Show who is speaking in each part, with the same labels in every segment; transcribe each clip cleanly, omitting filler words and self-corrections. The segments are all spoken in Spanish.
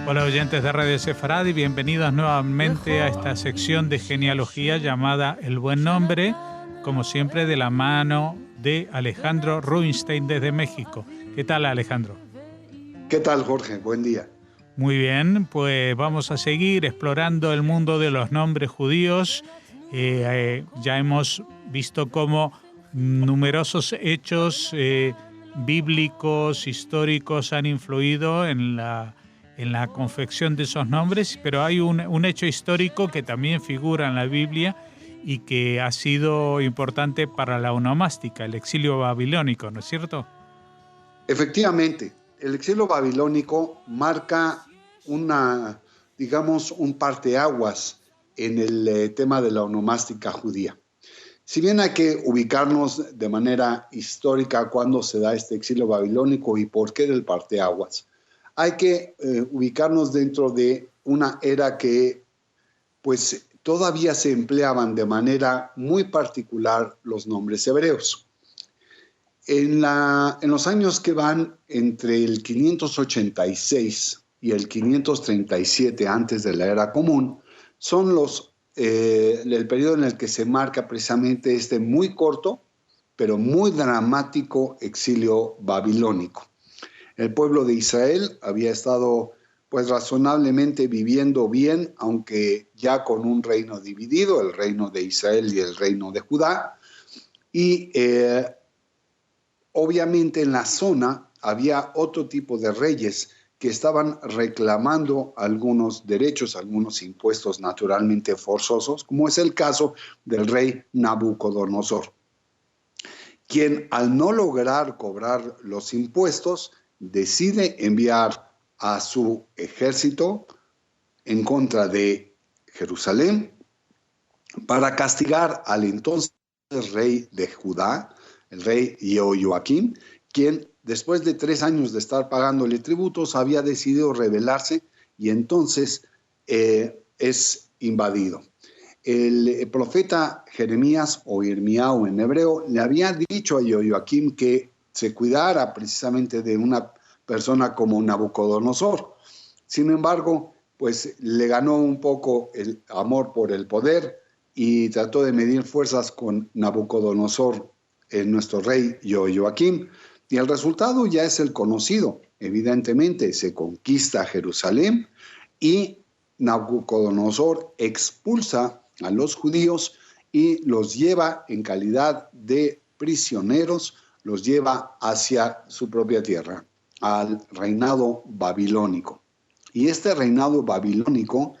Speaker 1: Hola oyentes de Radio Sefarad y bienvenidos nuevamente a esta sección de genealogía llamada El Buen Nombre, como siempre de la mano de Alejandro Rubinstein desde México. ¿Qué tal, Alejandro?
Speaker 2: ¿Qué tal, Jorge? Buen día.
Speaker 1: Muy bien, pues vamos a seguir explorando el mundo de los nombres judíos. Ya hemos visto cómo numerosos hechos bíblicos, históricos han influido en la confección de esos nombres, pero hay un hecho histórico que también figura en la Biblia y que ha sido importante para la onomástica, el exilio babilónico, ¿no es cierto?
Speaker 2: Efectivamente, el exilio babilónico marca un parteaguas en el tema de la onomástica judía. Si bien hay que ubicarnos de manera histórica cuándo se da este exilio babilónico y por qué del parteaguas, hay que ubicarnos dentro de una era que pues todavía se empleaban de manera muy particular los nombres hebreos. En los años que van entre el 586 y el 537 antes de la era común, son el periodo en el que se marca precisamente este muy corto, pero muy dramático exilio babilónico. El pueblo de Israel había estado pues razonablemente viviendo bien, aunque ya con un reino dividido, el reino de Israel y el reino de Judá, y obviamente en la zona había otro tipo de reyes que estaban reclamando algunos derechos, algunos impuestos naturalmente forzosos, como es el caso del rey Nabucodonosor, quien al no lograr cobrar los impuestos decide enviar a su ejército en contra de Jerusalén para castigar al entonces rey de Judá, el rey Jehoiakim, quien después de 3 años de estar pagándole tributos había decidido rebelarse y entonces es invadido. El profeta Jeremías o Irmiao en hebreo le había dicho a Jehoiakim que se cuidara precisamente de una persona como Nabucodonosor. Sin embargo, pues le ganó un poco el amor por el poder y trató de medir fuerzas con Nabucodonosor, nuestro rey Jehoiakim, y el resultado ya es el conocido. Evidentemente se conquista Jerusalén y Nabucodonosor expulsa a los judíos y los lleva en calidad de prisioneros, los lleva hacia su propia tierra, al reinado babilónico. Y este reinado babilónico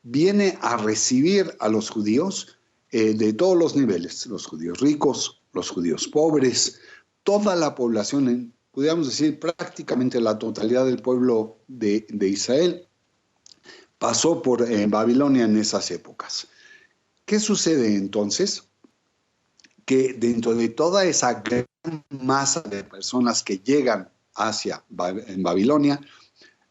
Speaker 2: viene a recibir a los judíos de todos los niveles, los judíos ricos, los judíos pobres, toda la población, podríamos decir prácticamente la totalidad del pueblo de Israel, pasó por Babilonia en esas épocas. ¿Qué sucede entonces? Que dentro de toda esa gran masa de personas que llegan en Babilonia,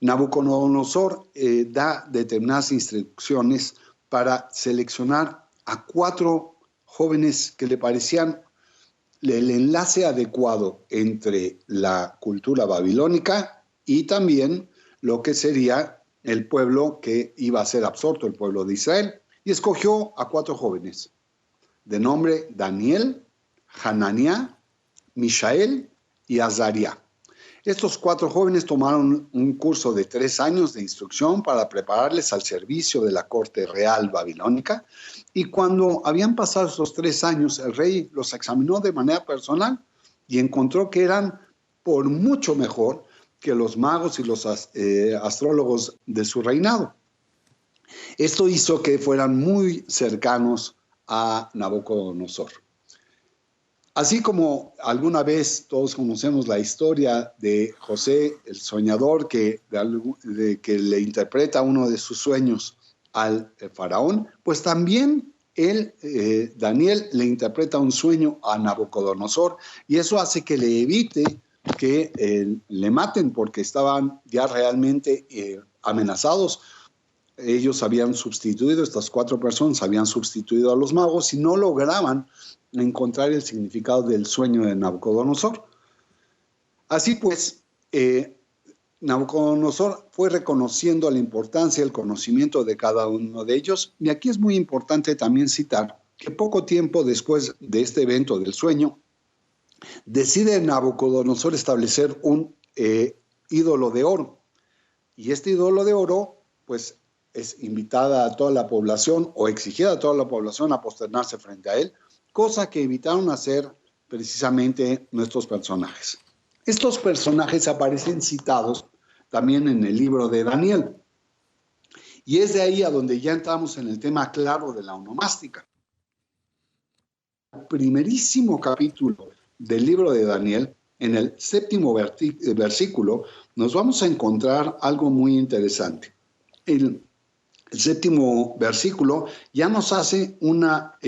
Speaker 2: Nabucodonosor da determinadas instrucciones para seleccionar a 4 jóvenes que le parecían el enlace adecuado entre la cultura babilónica y también lo que sería el pueblo que iba a ser absorto, el pueblo de Israel. Y escogió a 4 jóvenes de nombre Daniel, Hananiah, Mishael y Azariah. Estos 4 jóvenes tomaron un curso de 3 años de instrucción para prepararles al servicio de la corte real babilónica, y cuando habían pasado esos 3 años, el rey los examinó de manera personal y encontró que eran por mucho mejor que los magos y los astrólogos de su reinado. Esto hizo que fueran muy cercanos a Nabucodonosor. Así como alguna vez todos conocemos la historia de José, el soñador, que le interpreta uno de sus sueños al faraón, pues también Daniel, le interpreta un sueño a Nabucodonosor, y eso hace que le evite que le maten, porque estaban ya realmente amenazados. Ellos habían sustituido, estas 4 personas habían sustituido a los magos y no lograban encontrar el significado del sueño de Nabucodonosor. Así pues, Nabucodonosor fue reconociendo la importancia y el conocimiento de cada uno de ellos. Y aquí es muy importante también citar que poco tiempo después de este evento del sueño, decide Nabucodonosor establecer un ídolo de oro. Y este ídolo de oro, pues, es invitada a toda la población o exigida a toda la población a posternarse frente a él, cosa que evitaron hacer precisamente nuestros personajes. Estos personajes aparecen citados también en el libro de Daniel. Y es de ahí a donde ya entramos en el tema claro de la onomástica. El primerísimo capítulo del libro de Daniel, en el 7º versículo, nos vamos a encontrar algo muy interesante. El 7º versículo ya nos hace una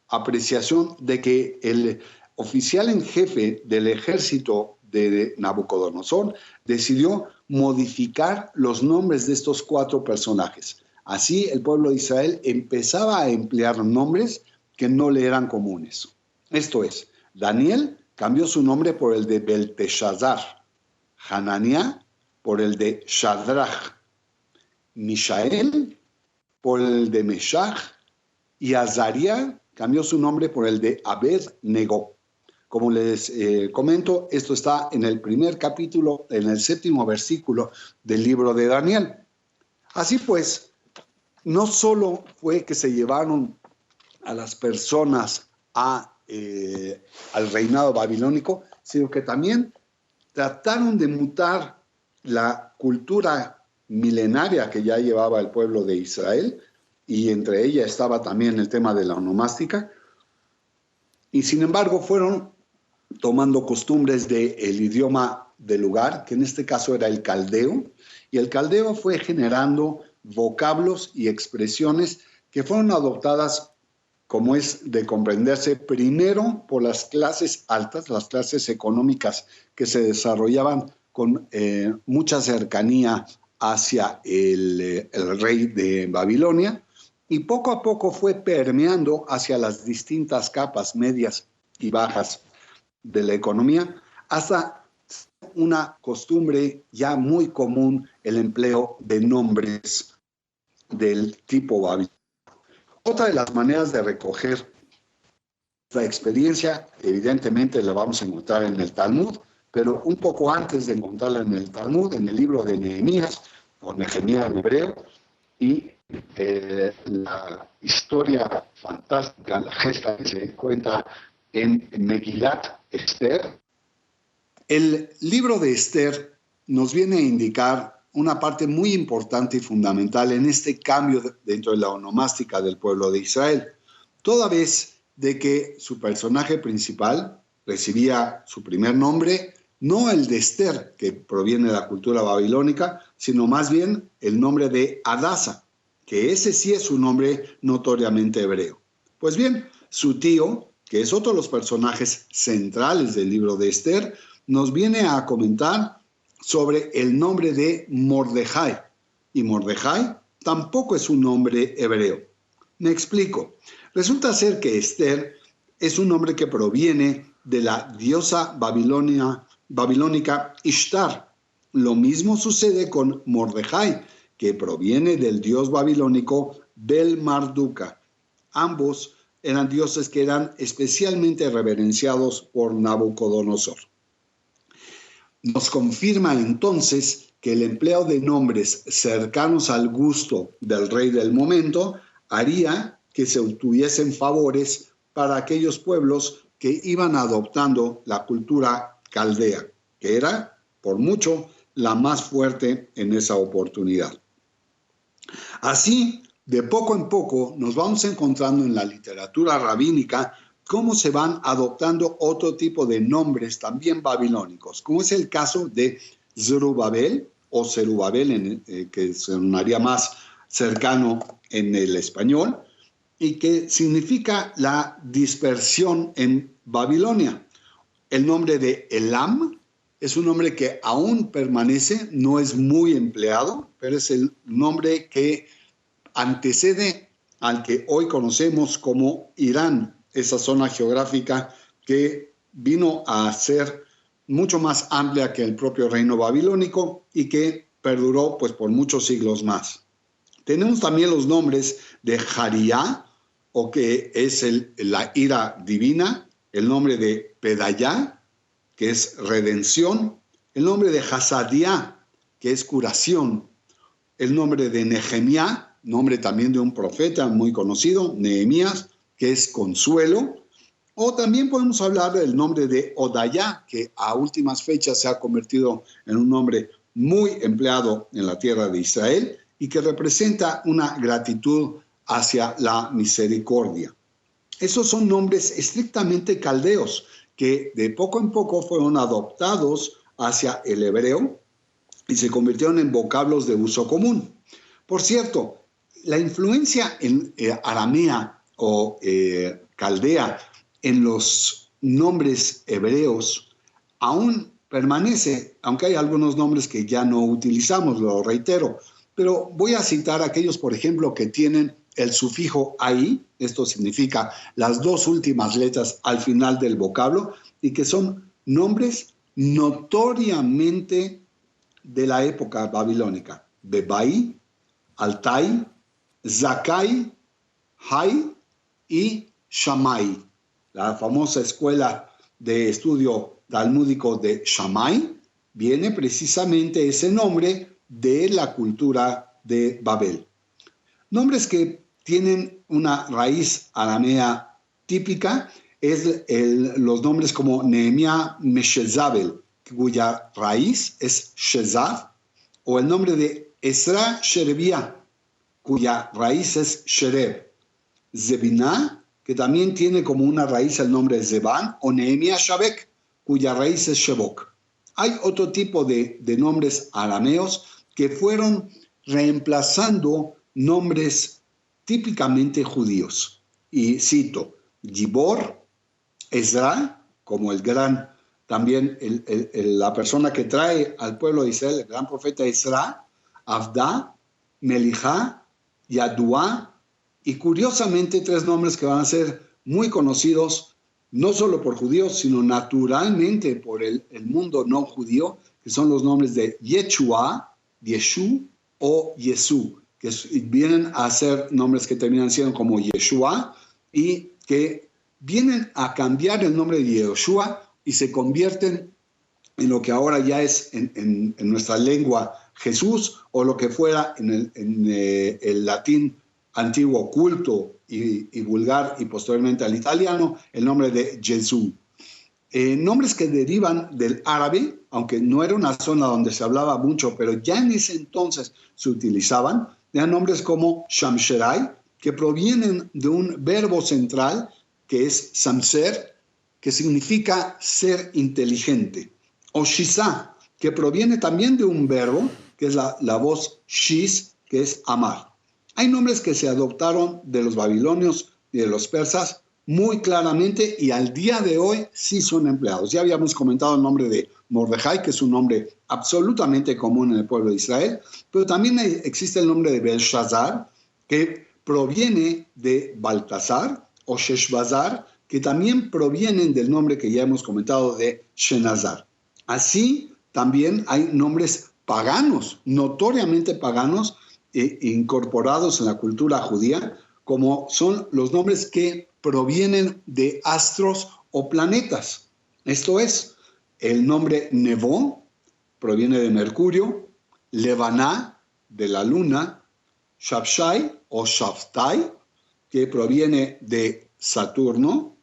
Speaker 2: apreciación de que el oficial en jefe del ejército de Nabucodonosor decidió modificar los nombres de estos 4 personajes. Así el pueblo de Israel empezaba a emplear nombres que no le eran comunes. Esto es, Daniel cambió su nombre por el de Belteshazzar, Hananiah por el de Shadrach, Mishael por el de Meshach y Azariah cambió su nombre por el de Abed-Nego. Como les comento, esto está en el primer capítulo, en el 7º versículo del libro de Daniel. Así pues, no solo fue que se llevaron a las personas al reinado babilónico, sino que también trataron de mutar la cultura milenaria que ya llevaba el pueblo de Israel, y entre ellas estaba también el tema de la onomástica, y sin embargo fueron tomando costumbres del idioma del lugar, que en este caso era el caldeo, y el caldeo fue generando vocablos y expresiones que fueron adoptadas, como es de comprenderse, primero por las clases altas, las clases económicas que se desarrollaban con mucha cercanía hacia el rey de Babilonia, y poco a poco fue permeando hacia las distintas capas medias y bajas de la economía, hasta una costumbre ya muy común, el empleo de nombres del tipo babilónico. Otra de las maneras de recoger la experiencia, evidentemente la vamos a encontrar en el Talmud, pero un poco antes de encontrarla en el Talmud, en el libro de Nehemías, o Nehemías en hebreo, y la historia fantástica, la gesta que se cuenta en Megilat Esther. El libro de Esther nos viene a indicar una parte muy importante y fundamental en este cambio dentro de la onomástica del pueblo de Israel, toda vez de que su personaje principal recibía su primer nombre, no el de Esther, que proviene de la cultura babilónica, sino más bien el nombre de Adasa, que ese sí es un nombre notoriamente hebreo. Pues bien, su tío, que es otro de los personajes centrales del libro de Esther, nos viene a comentar sobre el nombre de Mordejai. Y Mordejai tampoco es un nombre hebreo. Me explico. Resulta ser que Esther es un nombre que proviene de la diosa babilónica Ishtar. Lo mismo sucede con Mordejai, que proviene del dios babilónico Bel-Marduka. Ambos eran dioses que eran especialmente reverenciados por Nabucodonosor. Nos confirma entonces que el empleo de nombres cercanos al gusto del rey del momento haría que se obtuviesen favores para aquellos pueblos que iban adoptando la cultura caldea, que era, por mucho, la más fuerte en esa oportunidad. Así, de poco en poco, nos vamos encontrando en la literatura rabínica cómo se van adoptando otro tipo de nombres también babilónicos, como es el caso de Zerubabel o Zerubabel, que sonaría más cercano en el español, y que significa la dispersión en Babilonia. El nombre de Elam es un nombre que aún permanece, no es muy empleado, pero es el nombre que antecede al que hoy conocemos como Irán, esa zona geográfica que vino a ser mucho más amplia que el propio reino babilónico y que perduró pues por muchos siglos más. Tenemos también los nombres de Jariá, o que es la ira divina, el nombre de Pedayá, que es redención, el nombre de Hasadiá, que es curación, el nombre de Nehemías, nombre también de un profeta muy conocido, Nehemías, que es consuelo, o también podemos hablar del nombre de Odayá, que a últimas fechas se ha convertido en un nombre muy empleado en la tierra de Israel y que representa una gratitud hacia la misericordia. Esos son nombres estrictamente caldeos que de poco en poco fueron adoptados hacia el hebreo y se convirtieron en vocablos de uso común. Por cierto, la influencia en aramea o caldea en los nombres hebreos aún permanece, aunque hay algunos nombres que ya no utilizamos, lo reitero, pero voy a citar aquellos, por ejemplo, que tienen el sufijo ai, esto significa las dos últimas letras al final del vocablo, y que son nombres notoriamente de la época babilónica: Bebai, Altai, Zakai, Hai y Shammai. La famosa escuela de estudio talmúdico de Shammai viene precisamente ese nombre de la cultura de Babel. Nombres que tienen una raíz aramea típica es los nombres como Nehemías Meshezabel, cuya raíz es Shezab, o el nombre de Ezra Sherebiah, cuya raíz es Shereb, Zebiná, que también tiene como una raíz el nombre de Zeban, o Nehemías Shabek, cuya raíz es Shebok. Hay otro tipo de nombres arameos que fueron reemplazando nombres típicamente judíos. Y cito: Gibor, Ezra, como el gran, también la persona que trae al pueblo de Israel, el gran profeta Ezra, Avda, Melijá, Yaduá, y curiosamente tres nombres que van a ser muy conocidos, no solo por judíos, sino naturalmente por el mundo no judío, que son los nombres de Yeshua, Yeshu o Yesú, que vienen a ser nombres que terminan siendo como Yeshua y que vienen a cambiar el nombre de Yeshua y se convierten en lo que ahora ya es en nuestra lengua Jesús, o lo que fuera en el latín antiguo culto y vulgar y posteriormente al italiano, el nombre de Jesús. Nombres que derivan del árabe, aunque no era una zona donde se hablaba mucho, pero ya en ese entonces se utilizaban, eran nombres como Shamsherai, que provienen de un verbo central que es Samser, que significa ser inteligente, o Shisa, que proviene también de un verbo que es la voz Shis, que es amar. Hay nombres que se adoptaron de los babilonios y de los persas muy claramente y al día de hoy sí son empleados. Ya habíamos comentado el nombre de Mordejai, que es un nombre absolutamente común en el pueblo de Israel, pero también existe el nombre de Belshazzar, que proviene de Baltasar, o Sheshbazzar, que también provienen del nombre que ya hemos comentado de Shenazar. Así también hay nombres paganos, notoriamente paganos, incorporados en la cultura judía, como son los nombres que provienen de astros o planetas. Esto es, el nombre Nevó proviene de Mercurio, Levaná de la luna, Shabshai o Shabtai, que proviene de Saturno,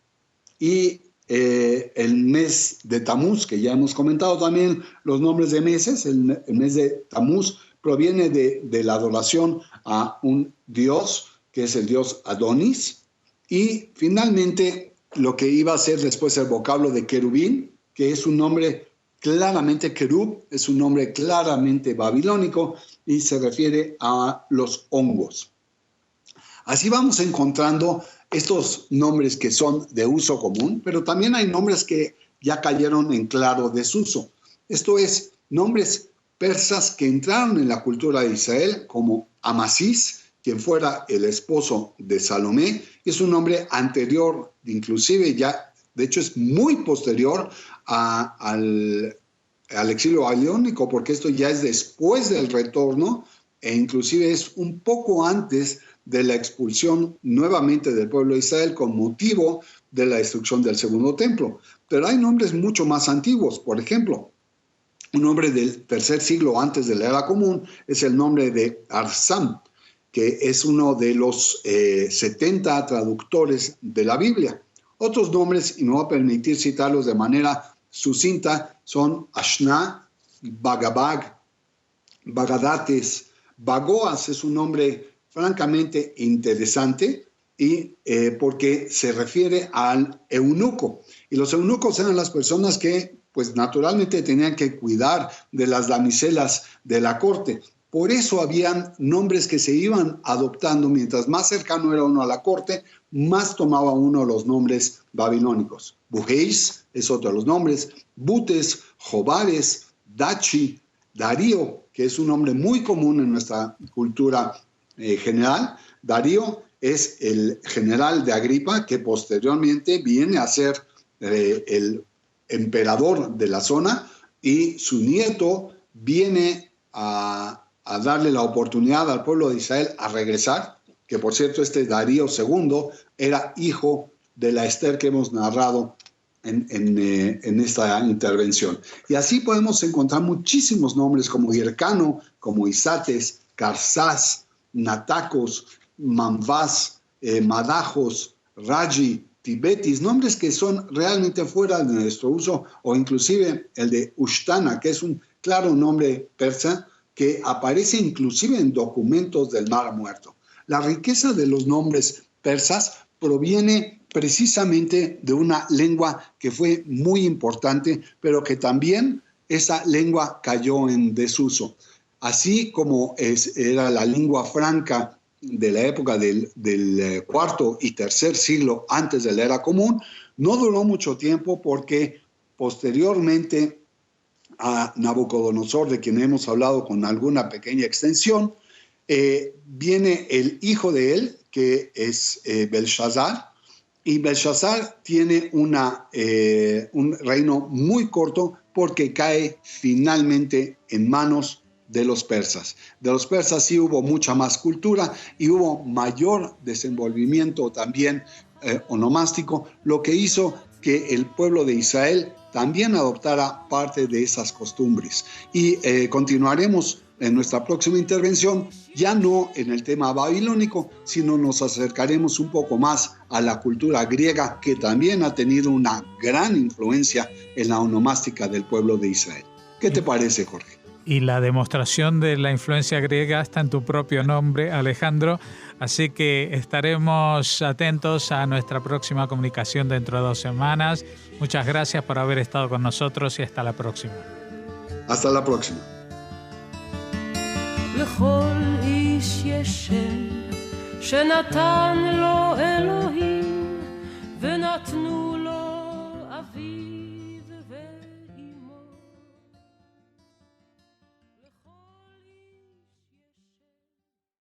Speaker 2: y el mes de Tamuz, que ya hemos comentado también los nombres de meses. El mes de Tamuz proviene de la adoración a un dios, que es el dios Adonis, y finalmente lo que iba a ser después el vocablo de querubín, que es un nombre claramente querub, es un nombre claramente babilónico y se refiere a los hongos. Así vamos encontrando estos nombres que son de uso común, pero también hay nombres que ya cayeron en claro desuso. Esto es, nombres persas que entraron en la cultura de Israel, como Amasís, quien fuera el esposo de Salomé, es un nombre anterior, inclusive ya De hecho, es muy posterior al exilio babilónico, porque esto ya es después del retorno e inclusive es un poco antes de la expulsión nuevamente del pueblo de Israel con motivo de la destrucción del segundo templo. Pero hay nombres mucho más antiguos. Por ejemplo, un nombre del tercer siglo antes de la era común es el nombre de Arsam, que es uno de los 70 traductores de la Biblia. Otros nombres, y me voy a permitir citarlos de manera sucinta, son Ashna, Bagabag, Bagadates. Bagoas es un nombre francamente interesante y porque se refiere al eunuco. Y los eunucos eran las personas que pues naturalmente tenían que cuidar de las damiselas de la corte. Por eso habían nombres que se iban adoptando. Mientras más cercano era uno a la corte, más tomaba uno los nombres babilónicos. Bujeis es otro de los nombres. Butes, Jobares, Dachi, Darío, que es un nombre muy común en nuestra cultura general. Darío es el general de Agripa, que posteriormente viene a ser el emperador de la zona, y su nieto viene a darle la oportunidad al pueblo de Israel a regresar, que por cierto este Darío II era hijo de la Esther que hemos narrado en esta intervención. Y así podemos encontrar muchísimos nombres como Hircano, como Isates, Carsás, Natacos, Manvás, Madajos, Raji, Tibetis, nombres que son realmente fuera de nuestro uso, o inclusive el de Ushtana, que es un claro nombre persa que aparece inclusive en documentos del Mar Muerto. La riqueza de los nombres persas proviene precisamente de una lengua que fue muy importante, pero que también esa lengua cayó en desuso. Así como era la lengua franca de la época del cuarto y tercer siglo antes de la era común, no duró mucho tiempo porque posteriormente a Nabucodonosor, de quien hemos hablado con alguna pequeña extensión, viene el hijo de él, que es Belshazzar, y Belshazzar tiene un reino muy corto porque cae finalmente en manos de los persas. De los persas sí hubo mucha más cultura y hubo mayor desenvolvimiento también onomástico, lo que hizo que el pueblo de Israel también adoptara parte de esas costumbres. Y continuaremos en nuestra próxima intervención, ya no en el tema babilónico, sino nos acercaremos un poco más a la cultura griega, que también ha tenido una gran influencia en la onomástica del pueblo de Israel. ¿Qué te parece, Jorge?
Speaker 1: Y la demostración de la influencia griega está en tu propio nombre, Alejandro. Así que estaremos atentos a nuestra próxima comunicación dentro de 2 semanas. Muchas gracias por haber estado con nosotros y hasta la próxima.
Speaker 2: Hasta la próxima.
Speaker 3: לכל איש יש שם שנתן לו אלוהים ונתנו